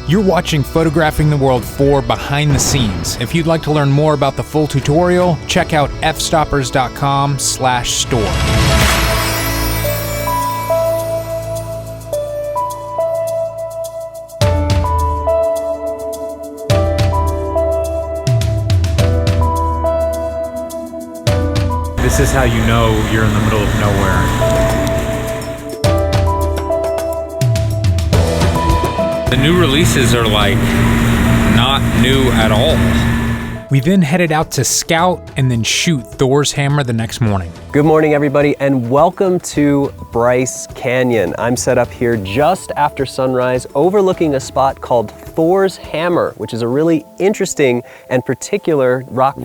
You're watching Photographing the World 4 behind the scenes. If you'd like to learn more about the full tutorial, check out fstoppers.com/store. This is how you know you're in the middle of nowhere. The new releases are like not new at all. We then headed out to scout and then shoot Thor's hammer the next morning. Good morning, everybody, and welcome to Bryce Canyon. I'm set up here just after sunrise, overlooking a spot called Thor's Hammer, which is a really interesting and particular rock.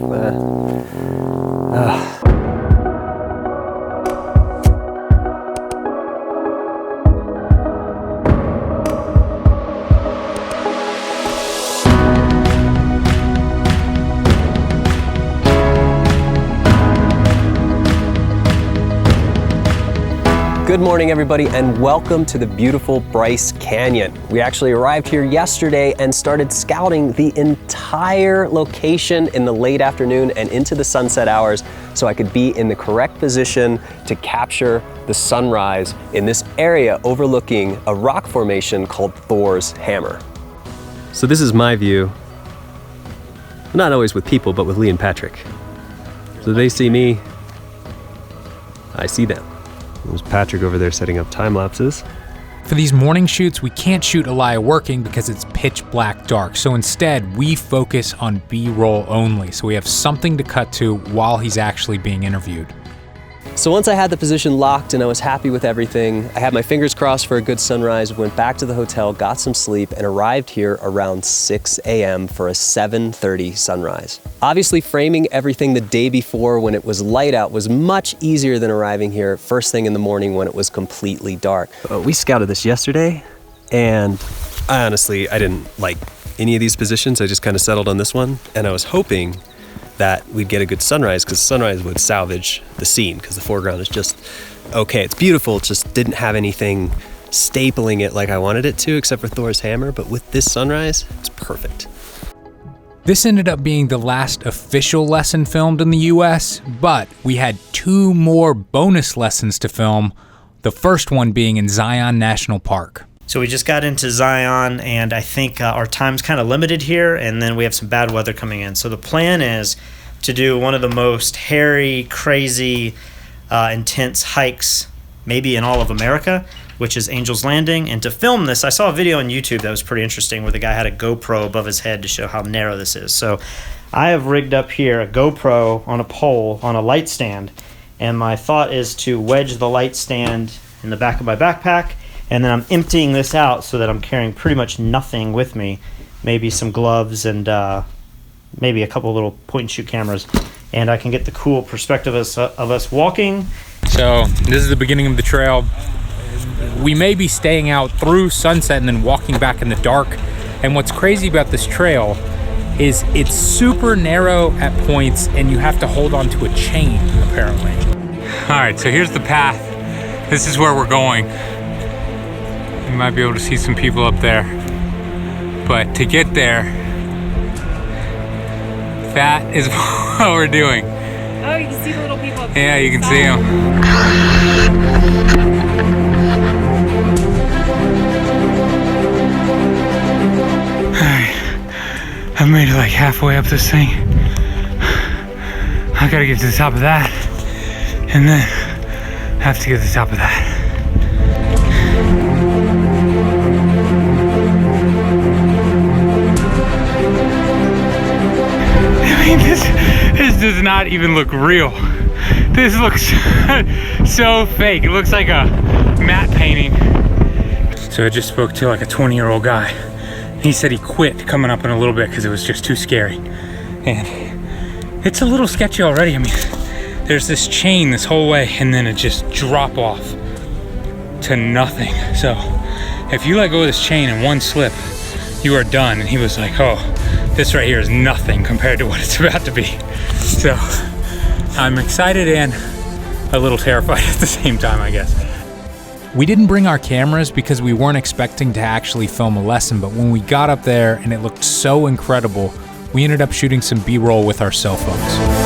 Good morning, everybody, and welcome to the beautiful Bryce Canyon. We actually arrived here yesterday and started scouting the entire location in the late afternoon and into the sunset hours so I could be in the correct position to capture the sunrise in this area overlooking a rock formation called Thor's Hammer. So this is my view, not always with people, but with Lee and Patrick. So they see me, I see them. There's Patrick over there setting up time lapses. For these morning shoots, we can't shoot Elia working because it's pitch black dark. So instead, we focus on B-roll only. So we have something to cut to while he's actually being interviewed. So once I had the position locked and I was happy with everything, I had my fingers crossed for a good sunrise, went back to the hotel, got some sleep, and arrived here around 6 a.m. for a 7:30 sunrise. Obviously, framing everything the day before when it was light out was much easier than arriving here first thing in the morning when it was completely dark. We scouted this yesterday, and I didn't like any of these positions. I just kind of settled on this one, and I was hoping that we'd get a good sunrise because sunrise would salvage the scene because the foreground is just okay. It's beautiful, it just didn't have anything stapling it like I wanted it to except for Thor's hammer, but with this sunrise, it's perfect. This ended up being the last official lesson filmed in the US, but we had 2 more bonus lessons to film, the first one being in Zion National Park. So we just got into Zion, and I think our time's kind of limited here, and then we have some bad weather coming in. So the plan is to do one of the most hairy, crazy, intense hikes maybe in all of America, which is Angel's Landing. And to film this, I saw a video on YouTube that was pretty interesting where the guy had a GoPro above his head to show how narrow this is. So I have rigged up here a GoPro on a pole on a light stand, and my thought is to wedge the light stand in the back of my backpack. And then I'm emptying this out so that I'm carrying pretty much nothing with me. Maybe some gloves and maybe a couple little point and shoot cameras. And I can get the cool perspective of us walking. So this is the beginning of the trail. We may be staying out through sunset and then walking back in the dark. And what's crazy about this trail is it's super narrow at points and you have to hold on to a chain, apparently. All right, so here's the path. This is where we're going. You might be able to see some people up there. But to get there, that is what we're doing. Oh, you can see the little people up there. Yeah, you can see them. Alright, I've made it like halfway up this thing. I gotta get to the top of that, and then have to get to the top of that. This does not even look real. This looks so fake. It looks like a matte painting. So I just spoke to like a 20-year-old guy. He said he quit coming up in a little bit because it was just too scary. And it's a little sketchy already. I mean, there's this chain this whole way and then it just drop off to nothing. So if you let go of this chain in one slip, you are done. And he was like, oh, this right here is nothing compared to what it's about to be. So I'm excited and a little terrified at the same time, I guess. We didn't bring our cameras because we weren't expecting to actually film a lesson, but when we got up there and it looked so incredible, we ended up shooting some B-roll with our cell phones.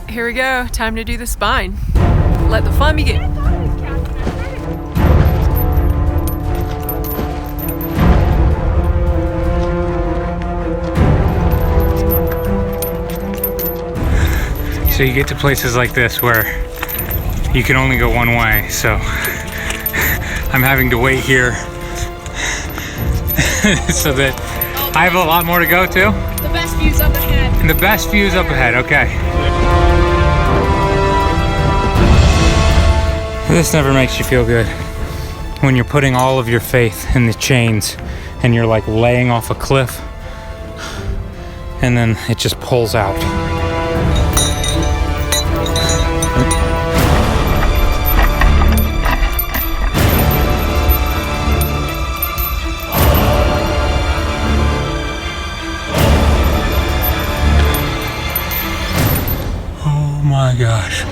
Here we go. Time to do the spine. Let the fun begin. So you get to places like this where you can only go one way, so I'm having to wait here so that I have a lot more to go to. The best views up ahead. And the best views up ahead, okay. This never makes you feel good. When you're putting all of your faith in the chains and you're like laying off a cliff and then it just pulls out. Oh my gosh.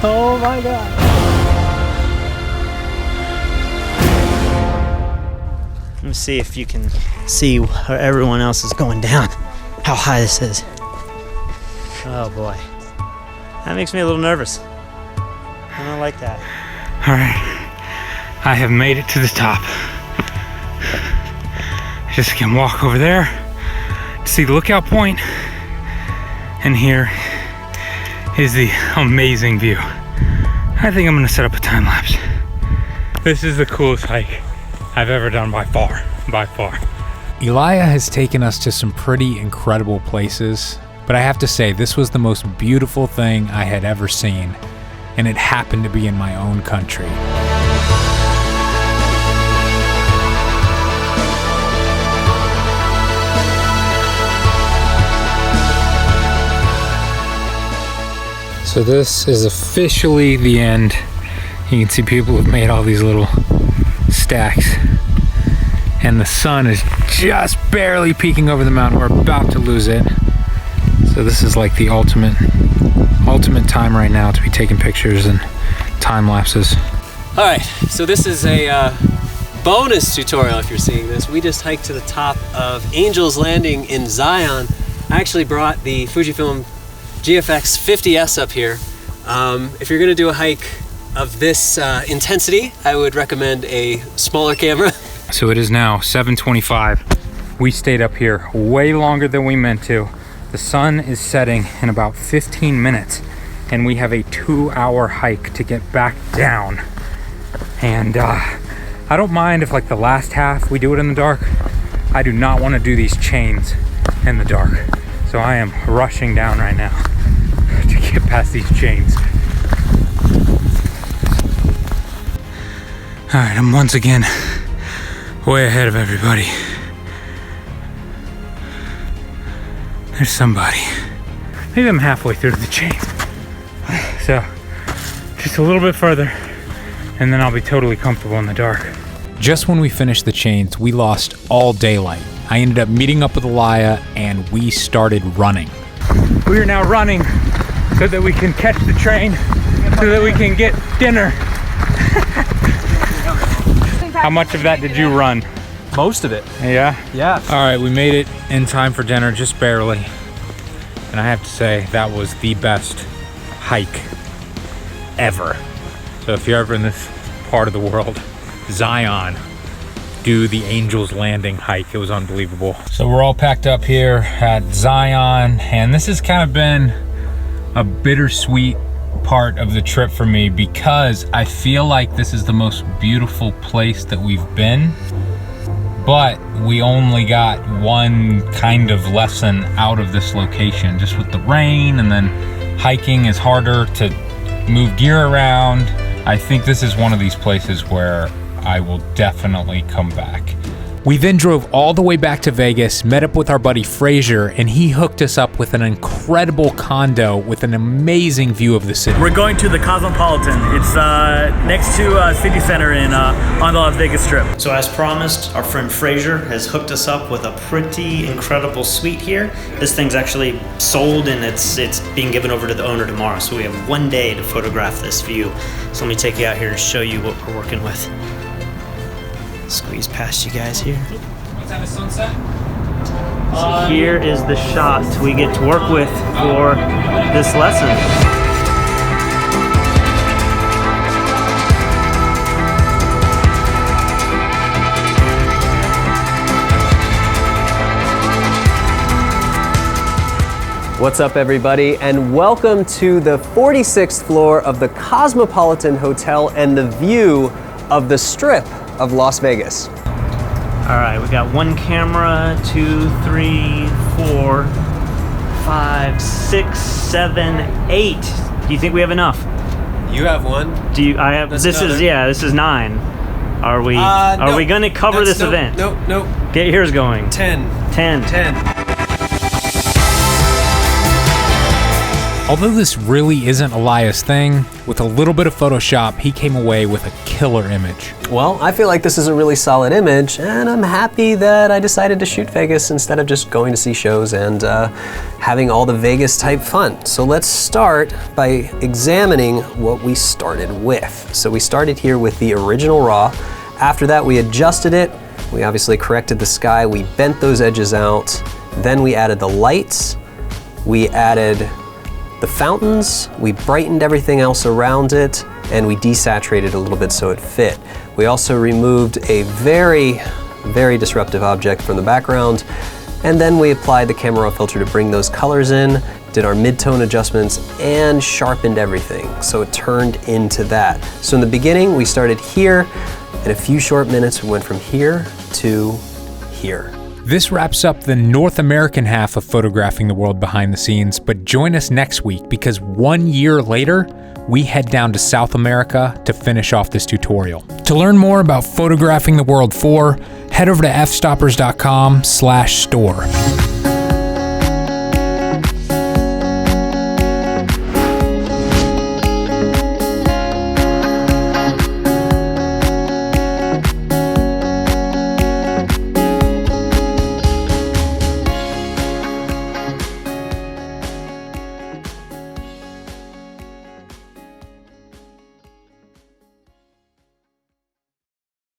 Oh my God. Let me see if you can see where everyone else is going down. How high this is. Oh boy. That makes me a little nervous. I don't like that. All right, I have made it to the top. I just can walk over there to see the lookout point, and here is the amazing view. I think I'm gonna set up a time lapse. This is the coolest hike I've ever done by far, by far. Elia has taken us to some pretty incredible places, but I have to say this was the most beautiful thing I had ever seen, and it happened to be in my own country. So this is officially the end. You can see people have made all these little stacks, and the sun is just barely peeking over the mountain. We're about to lose it. So this is like the ultimate time right now to be taking pictures and time lapses. All right, so this is a bonus tutorial if you're seeing this. We just hiked to the top of Angel's Landing in Zion. I actually brought the Fujifilm GFX 50S up here. If you're gonna do a hike of this intensity, I would recommend a smaller camera. So it is now 7:25. We stayed up here way longer than we meant to. The sun is setting in about 15 minutes, and we have a 2-hour hike to get back down. And I don't mind if like the last half we do it in the dark. I do not want to do these chains in the dark. So I am rushing down right now to get past these chains. All right, I'm once again way ahead of everybody. There's somebody. Maybe I'm halfway through the chain. So just a little bit further, and then I'll be totally comfortable in the dark. Just when we finished the chains, we lost all daylight. I ended up meeting up with Elia and we started running. We are now running so that we can catch the train, so that we can get dinner. How much of that did you run? Most of it. Yeah? Yeah. All right, we made it in time for dinner, just barely. And I have to say, that was the best hike ever. So if you're ever in this part of the world, Zion, do the Angel's Landing hike. It was unbelievable. So we're all packed up here at Zion, and this has kind of been a bittersweet part of the trip for me because I feel like this is the most beautiful place that we've been, but we only got one kind of lesson out of this location, just with the rain, and then hiking is harder to move gear around. I think this is one of these places where I will definitely come back. We then drove all the way back to Vegas, met up with our buddy Frazier, and he hooked us up with an incredible condo with an amazing view of the city. We're going to the Cosmopolitan. It's next to City Center on the Las Vegas Strip. So as promised, our friend Frazier has hooked us up with a pretty incredible suite here. This thing's actually sold and it's being given over to the owner tomorrow. So we have one day to photograph this view. So let me take you out here and show you what we're working with. Squeeze past you guys here. What's that, a sunset? So here is the shot we get to work with for this lesson. What's up, everybody, and welcome to the 46th floor of the Cosmopolitan Hotel and the view of the Strip of Las Vegas. All right, we got one camera, 2, 3, 4, 5, 6, 7, 8. Do you think we have enough? You have one. Do you? I have. That's this another. is this is 9. Are we? Are we going to cover this event? Nope. Get yours going. 10. 10. Although this really isn't Elias' thing, with a little bit of Photoshop, he came away with a killer image. Well, I feel like this is a really solid image, and I'm happy that I decided to shoot Vegas instead of just going to see shows and having all the Vegas type fun. So let's start by examining what we started with. So we started here with the original RAW. After that, we adjusted it. We obviously corrected the sky. We bent those edges out. Then we added the lights. We added the fountains, we brightened everything else around it, and we desaturated a little bit so it fit. We also removed a very, very disruptive object from the background, and then we applied the camera raw filter to bring those colors in, did our mid-tone adjustments, and sharpened everything. So it turned into that. So in the beginning, we started here. In a few short minutes, we went from here to here. This wraps up the North American half of photographing the world behind the scenes, but join us next week because 1 year later, we head down to South America to finish off this tutorial. To learn more about photographing the world 4, head over to fstoppers.com/store.